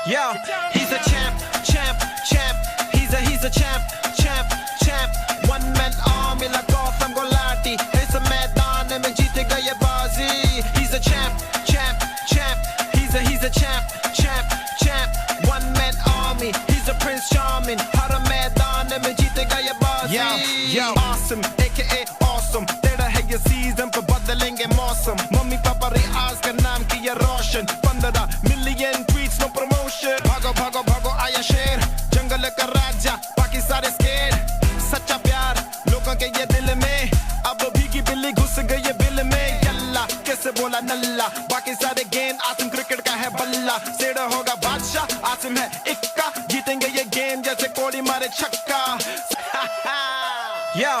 Yo, he's a champ, champ, champ. He's a champ, champ, champ. One man army like Gotham Golati. इस मैदान में जीतेगा ये बाजी. He's a champ, champ, champ. He's a champ, champ, champ. One man army. He's a Prince Charming. हर मैदान में जीतेगा ये बाजी. Yo, awesome, aka awesome. तेरा है ये season पर बदलेंगे मौसम. मम्मी पापा रियाज का नाम किया रोशन. 15 मिलियन tweets no promotion. भागो भागो भागो आया शेर. जंगल का राजा बाकी सारे स्केर. सच्चा प्यार लोगों के ये दिल में. अब भीगी बिल्ली घुस गई ये बिल में. यल्ला कैसे बोला नल्ला. बाकी सारे गेंद आसिम क्रिकेट का है बल्ला. सेड़ होगा बादशाह आसिम है इक्का. जीतेंगे ये गेम जैसे कोहली मारे छक्का. Yo,